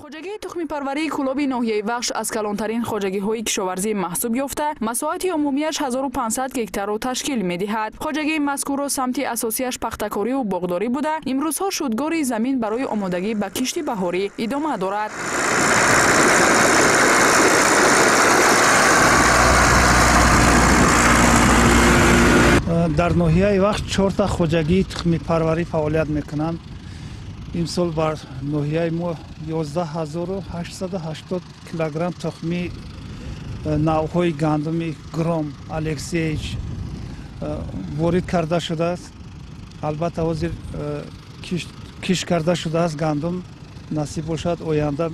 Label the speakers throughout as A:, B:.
A: خوجگی تخم پروری کلوب ناحیه وخش از کلانترین خوجگی‌های کشاورزی محسوب یافته، مساحت عمومیش 1500 هکتار را تشکیل می‌دهد. خوجگی مذکور و سمت اساسیش پختکاری و باغداری بوده، امروزها شودگاری زمین برای آمادگی به کشت بهاری ادامه دارد.
B: در ناحیه وخش 4 تا خوجگی تخم پروری فعالیت میکنند. امسال بر ناحیه ما 11880 کیلوگرم تخمی نوعهای گندم گرام الکسیج وارد کرده شده است. البته حاضر کش کرده شده است. گندم نصیب باشد آینده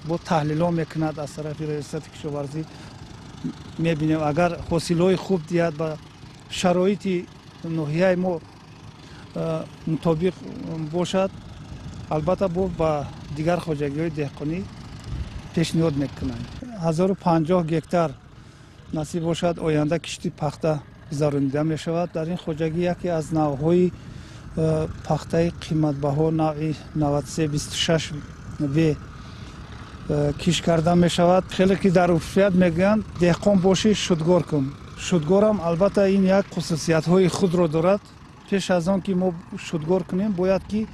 B: با تحلیل ها میکند از طرف ریاست کشاورزی میبینیم اگر حاصلات خوب دیاد به شرایط ناحیه ما مطابق باشد، البته با دیگر خوجگی‌های دهقانی پیشنهاد میکنند. 1050 هکتار نصیب باشد آینده کشتی پخته گذرانیده می شود. در این خوجگی یکی از نوعهای پخته قیمت بها نوع 9326 و کش کرده می شود. خیلی که در عرفیت میگن دهقان باشی شودگار کن. شودگار هم البته این یک خصوصیت های خود را دارد. پیش از آن که ما شودگار کنیم باید که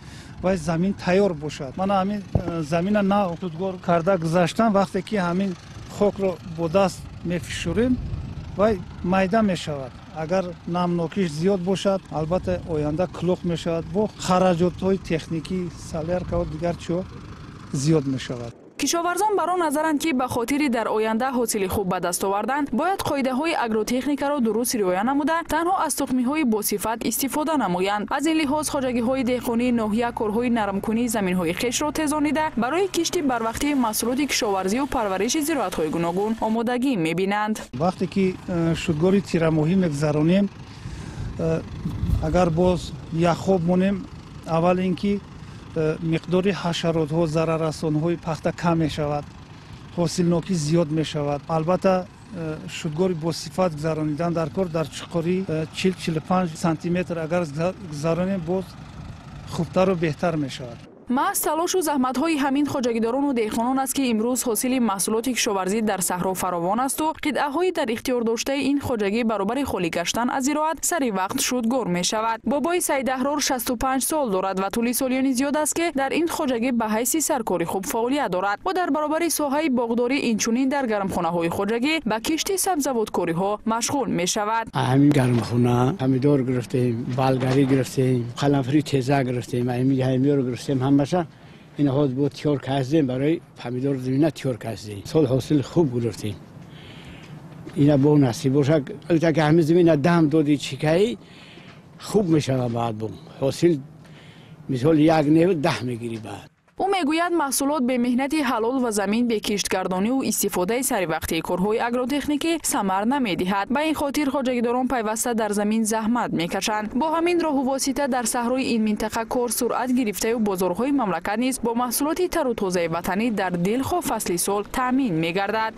B: وای زمین تیار باشد. من همین زمین نو شودگار کرده گذاشتم. وقتی که همین خاک رو با دست میفشوریم وای میده می شود. اگر نمناکیش زیاد باشد البته آینده کلوخ می شود. با خراجات های تکنیکی سالر و دیگر چیو زیاد می شود.
A: کشاورزان بر آن نظرند که به خاطر در آینده حاصل خوب به دست آوردن باید قاعده های اگروتکنیک را درست رعایت نموده تنها از تخمی های با صفت استفاده نمایند. از این لحاظ خوجگی های دهقانی ناحیه کارهای نرمکنی زمین های خشک را تیزانیده برای کشت بر وقتی محصولات کشاورزی و پرورش زراعت های گوناگون آمادگی می‌بینند.
B: وقتی که شودگاری تیر ماهی می‌گذرانیم اگر باز یک خوب مونیم اول اینکه مقدار حشرات ها ضرررسان های پخته کم می شود، حاصل نوکی زیاد می شود. البته شودگاری با صفت گذرانیدن در کار در چقاری 40-45 سانتی متر اگر گذرانیم باز خوبتر و بهتر می شود.
A: محض تلاش و زحمت های همین خوجگیداران و دهقانان است که امروز حاصل محصولات کشاورزی در صحرا فراوان است و قطعه های در اختیار داشته این خوجگی برابر خالی گشتن از زراعت سری وقت شودگار می شود. بابای سید احرار 65 سال دارد و طول سالیانی زیاد است که در این خوجگی به حیث سرکاری خوب فعالیت دارد و در برابر ساحه باغداری اینچنین در گرمخانه های خوجگی به کشت سبزوات کاری ها مشغول می شود.
C: همین گرمخانه پمیدور گرفتیم، بالگری گرفتیم، قرنفری تیزه گرفتیم، همین رو گرفتیم. باشه این ها بود تیار کردیم برای پمیدور زمینه تیار کردیم. سال حاصل خوب گرفتیم. اینا با نصیب باشه که همین زمینه دم دادی چیکایی خوب میشه بعد بوم حاصل مثال یک نیو 10 میگیری بعد.
A: او میگوید محصولات به مهنت حلال و زمین به کشتگردانی و استفاده سری وقتی کارهای اگروتکنیکی ثمر نمیدهد. به این خاطر خوجگیداران پیوسته در زمین زحمت میکشند. با همین راه و واسطه در صحرای این منطقه کار سرعت گرفته و بازارهای مملکت نیز با محصولات تر و تازه وطنی در دلخواه فصل سال تامین میگردد.